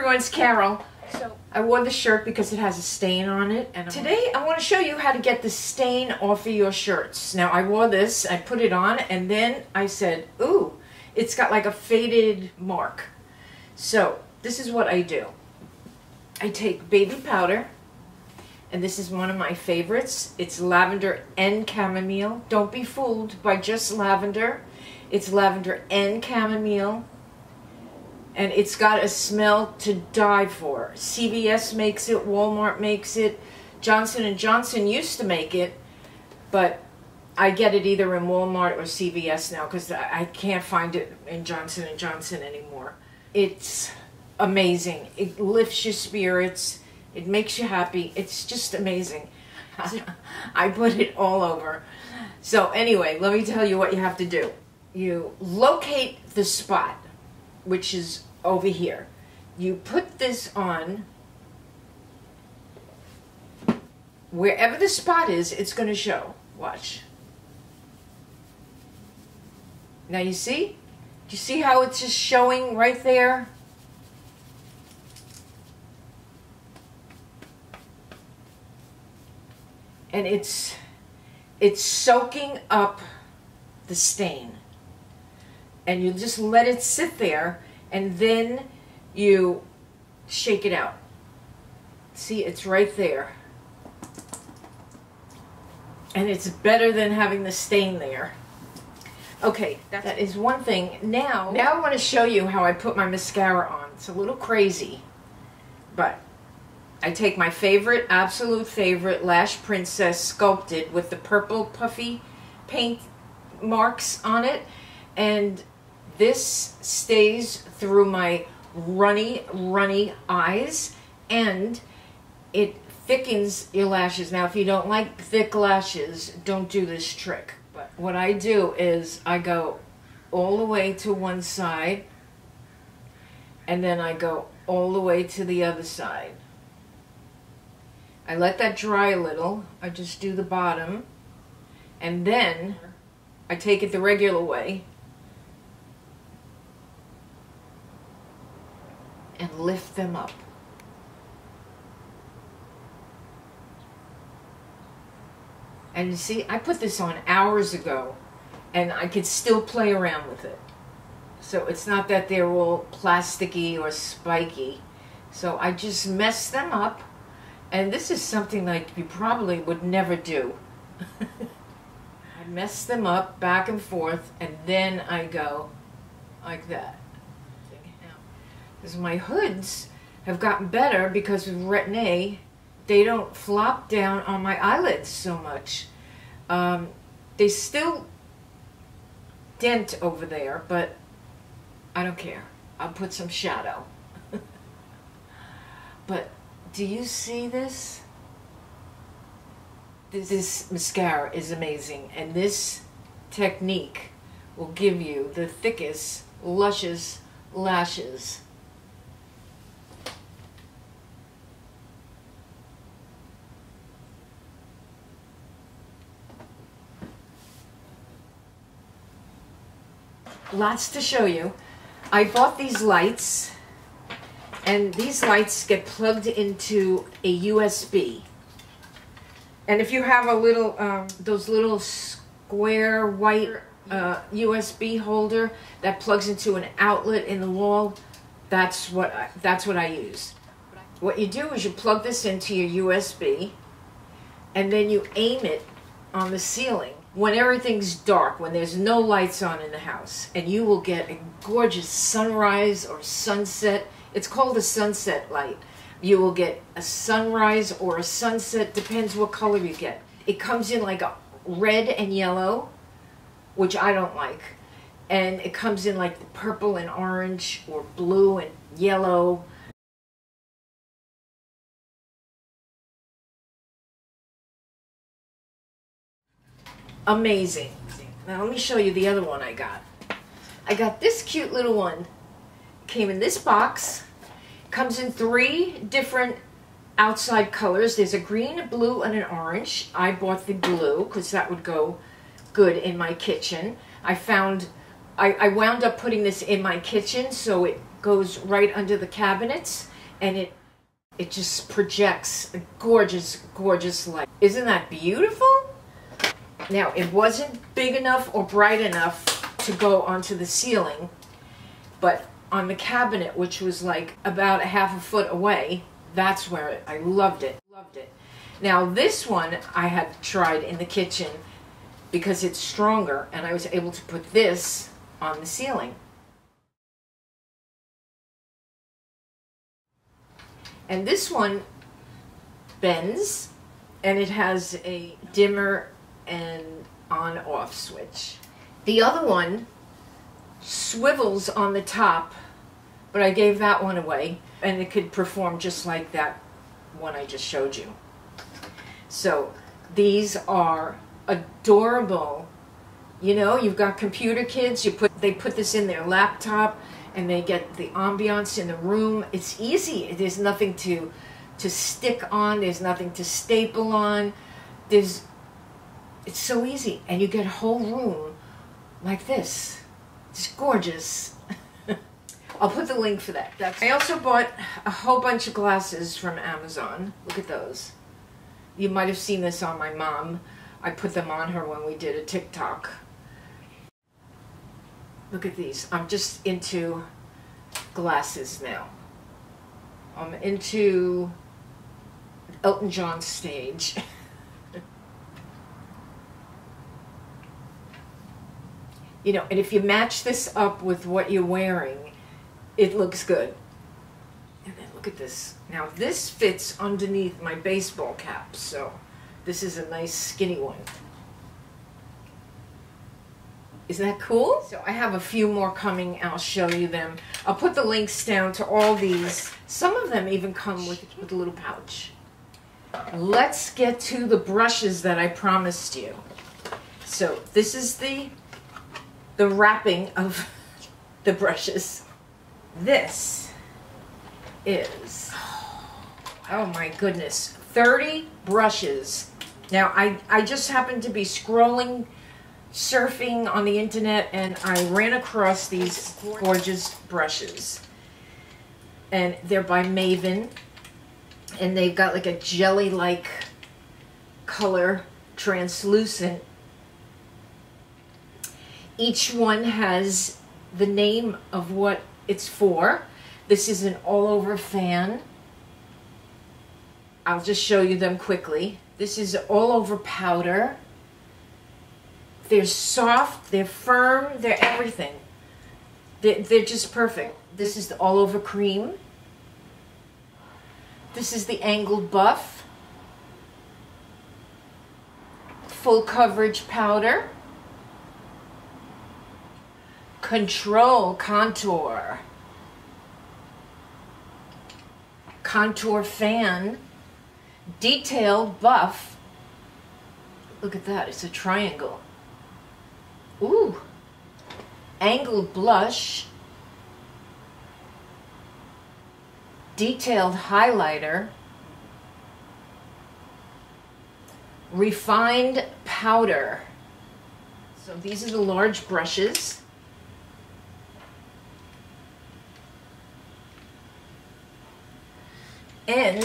everyone, it's Carol. So I wore the shirt because it has a stain on it, and today I want to show you how to get the stain off of your shirts. Now I wore this, I put it on, and then I said, ooh, it's got like a faded mark. So this is what I do. I take baby powder, and this is one of my favorites. It's lavender and chamomile. Don't be fooled by just lavender. It's lavender and chamomile. And it's got a smell to die for. CVS makes it, Walmart makes it, Johnson & Johnson used to make it, but I get it either in Walmart or CVS now because I can't find it in Johnson & Johnson anymore. It's amazing. It lifts your spirits. It makes you happy. It's just amazing. I put it all over. So anyway, let me tell you what you have to do. You locate the spot, which is over here. You put this on wherever the spot is, it's going to show. Watch. Now you see? Do you see how it's just showing right there? And it's soaking up the stain. And you just let it sit there, and then you shake it out. See, it's right there. And it's better than having the stain there. Okay, that is one thing. Now I want to show you how I put my mascara on. It's a little crazy, but I take my favorite, absolute favorite Lash Princess Sculpted with the purple puffy paint marks on it, and this stays through my runny eyes, and it thickens your lashes. Now, if you don't like thick lashes, don't do this trick. But what I do is I go all the way to one side, and then I go all the way to the other side. I let that dry a little. I just do the bottom, and then I take it the regular way and lift them up. And you see, I put this on hours ago, and I could still play around with it. So it's not that they're all plasticky or spiky. So I just mess them up, and this is something like you probably would never do. I mess them up back and forth, and then I go like that. Because my hoods have gotten better because of Retin-A. They don't flop down on my eyelids so much. They still dent over there, but I don't care. I'll put some shadow. But do you see this? This mascara is amazing, and this technique will give you the thickest, luscious lashes. Lots to show you. I bought these lights, and these lights get plugged into a USB. And if you have a little, those little square white USB holder that plugs into an outlet in the wall, that's what I use. What you do is you plug this into your USB, and then you aim it on the ceiling when everything's dark, when there's no lights on in the house, and you will get a gorgeous sunrise or sunset. It's called a sunset light. You will get a sunrise or a sunset, depends what color you get. It comes in like a red and yellow, which I don't like, and it comes in like purple and orange or blue and yellow. Amazing. Now let me show you the other one I got. I got this cute little one. Came in this box. Comes in 3 different outside colors. There's a green, a blue, and an orange. I bought the blue because that would go good in my kitchen. I wound up putting this in my kitchen so it goes right under the cabinets. and it just projects a gorgeous, gorgeous light. Isn't that beautiful? Now, it wasn't big enough or bright enough to go onto the ceiling, but on the cabinet, which was like about a half a foot away, that's where I loved it, loved it. Now, this one I had tried in the kitchen because it's stronger, and I was able to put this on the ceiling. And this one bends, and it has a dimmer and on-off switch. The other one swivels on the top, but I gave that one away, and it could perform just like that one I just showed you. So these are adorable. You know, you've got computer kids, they put this in their laptop, and they get the ambiance in the room. It's easy. There's nothing to stick on. There's nothing to staple on. It's so easy. And you get a whole room like this. It's gorgeous. I'll put the link for that. I also bought a whole bunch of glasses from Amazon. Look at those. You might have seen this on my mom. I put them on her when we did a TikTok. Look at these. I'm just into glasses now. I'm into Elton John stage. You know, and if you match this up with what you're wearing, it looks good. And then look at this. Now this fits underneath my baseball cap, so this is a nice skinny one. Isn't that cool? So I have a few more coming. I'll show you them. I'll put the links down to all these. Some of them even come with a little pouch. Let's get to the brushes that I promised you. So this is the wrapping of the brushes. This is, oh my goodness, 30 brushes. Now I just happened to be surfing on the internet, and I ran across these gorgeous brushes, and they're by Maven, and they've got like a jelly-like color, translucent. Each one has the name of what it's for. This is an all-over fan. I'll just show you them quickly. This is all-over powder. They're soft, they're firm, they're everything. They're just perfect. This is the all-over cream. This is the angled buff. Full coverage powder. Control contour. Contour fan. Detailed buff. Look at that, it's a triangle. Ooh. Angled blush. Detailed highlighter. Refined powder. So these are the large brushes. And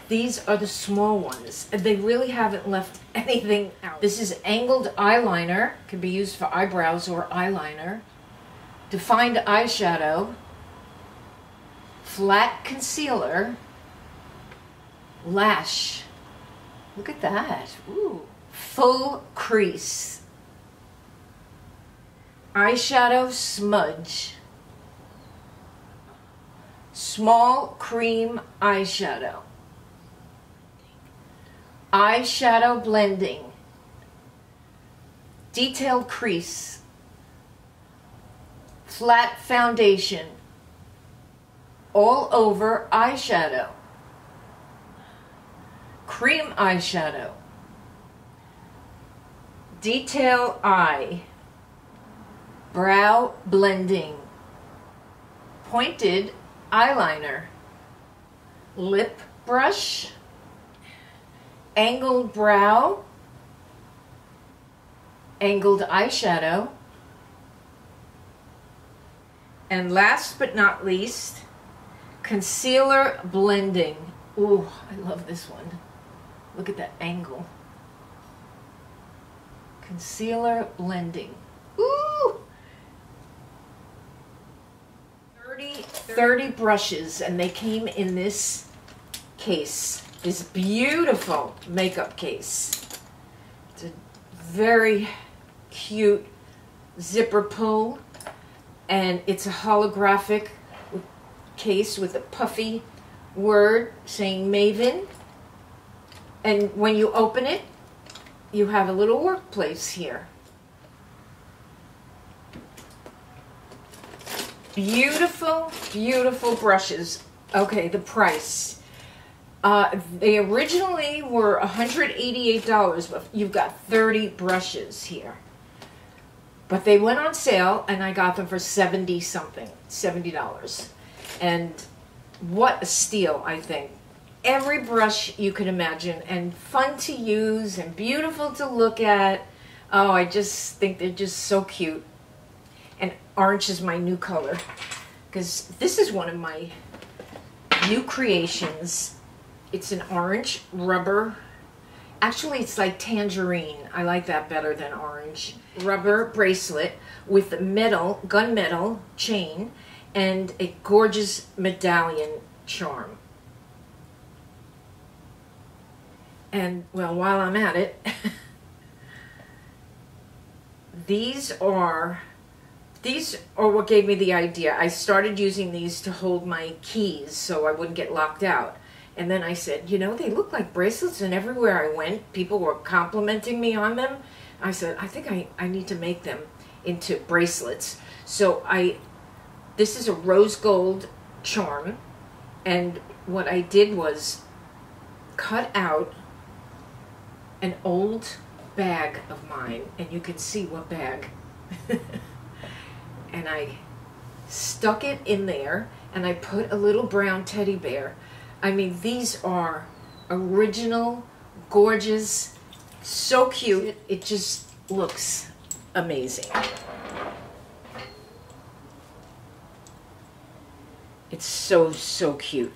these are the small ones. They really haven't left anything out. This is angled eyeliner. Can be used for eyebrows or eyeliner. Defined eyeshadow. Flat concealer. Lash. Look at that. Ooh. Full crease. Eyeshadow smudge. Small cream eyeshadow. Eyeshadow blending. Detailed crease. Flat foundation. All over eyeshadow. Cream eyeshadow. Detail eye. Brow blending. Pointed eyeliner. Lip brush. Angled brow. Angled eyeshadow. And last but not least, Concealer blending. Ooh, I love this one. Look at that angle. Concealer blending. Ooh! 30 brushes, and they came in this case. This beautiful makeup case. It's a very cute zipper pull, and it's a holographic case with a puffy word saying Maven. And when you open it, you have a little workplace here. Beautiful, beautiful brushes. Okay, the price. They originally were $188, but you've got 30 brushes here. But they went on sale, and I got them for $70-something, $70. And what a steal, I think. Every brush you can imagine, and fun to use, and beautiful to look at. Oh, I just think they're just so cute. And orange is my new color, because this is one of my new creations. It's an orange rubber. Actually, it's like tangerine. I like that better than orange. Rubber bracelet with metal, gunmetal chain, and a gorgeous medallion charm. And, well, while I'm at it, these are what gave me the idea. I started using these to hold my keys so I wouldn't get locked out. And then I said, you know, they look like bracelets, and everywhere I went, people were complimenting me on them. I said, I think I need to make them into bracelets. So this is a rose gold charm, and what I did was cut out an old bag of mine, and you can see what bag. And I stuck it in there, and I put a little brown teddy bear. I mean, these are original, gorgeous, so cute. It just looks amazing. It's so, so cute.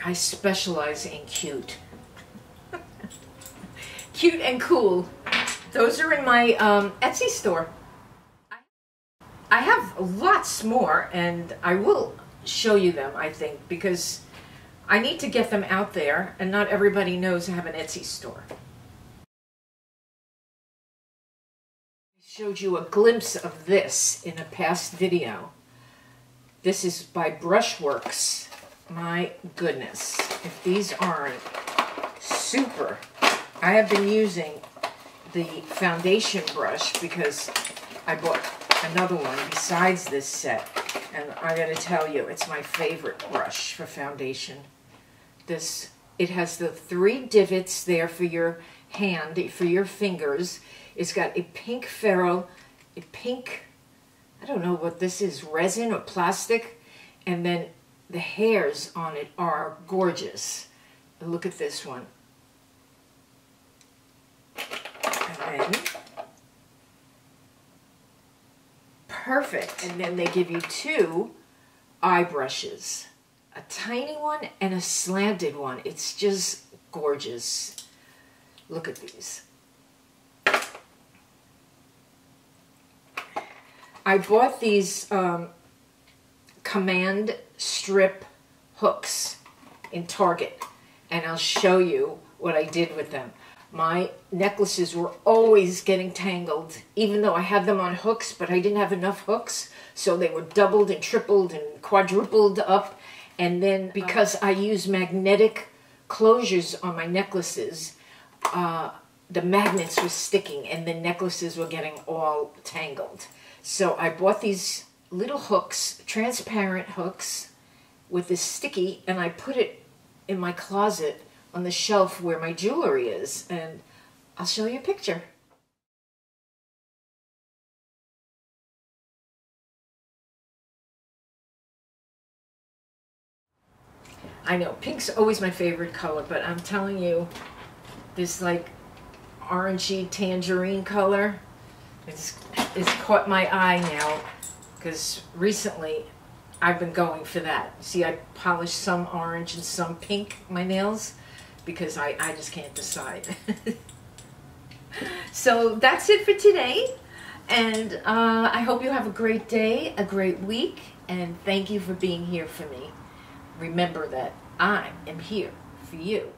I specialize in cute. Cute and cool. Those are in my Etsy store. I have lots more, and I will show you them, I think, because I need to get them out there, and not everybody knows I have an Etsy store. I showed you a glimpse of this in a past video. This is by Brushworks. My goodness, if these aren't super. I have been using the foundation brush because I bought another one besides this set, and I gotta tell you, it's my favorite brush for foundation. It has the 3 divots there for your hand, for your fingers. It's got a pink ferrule, a pink, I don't know what this is, resin or plastic, and then the hairs on it are gorgeous. And look at this one. And then, perfect. And then they give you 2 eye brushes. A tiny one and a slanted one. It's just gorgeous. Look at these. I bought these command strip hooks in Target, and I'll show you what I did with them. My necklaces were always getting tangled, even though I had them on hooks, but I didn't have enough hooks, so they were doubled and tripled and quadrupled up. And then because I use magnetic closures on my necklaces, the magnets were sticking and the necklaces were getting all tangled. So I bought these little hooks, transparent hooks with this sticky, and I put it in my closet on the shelf where my jewelry is. And I'll show you a picture. I know, pink's always my favorite color, but I'm telling you, this like orangey tangerine color it's caught my eye now, because recently I've been going for that. See, I polished some orange and some pink, my nails, because I just can't decide. So that's it for today. And I hope you have a great day, a great week, and thank you for being here for me. Remember that I am here for you.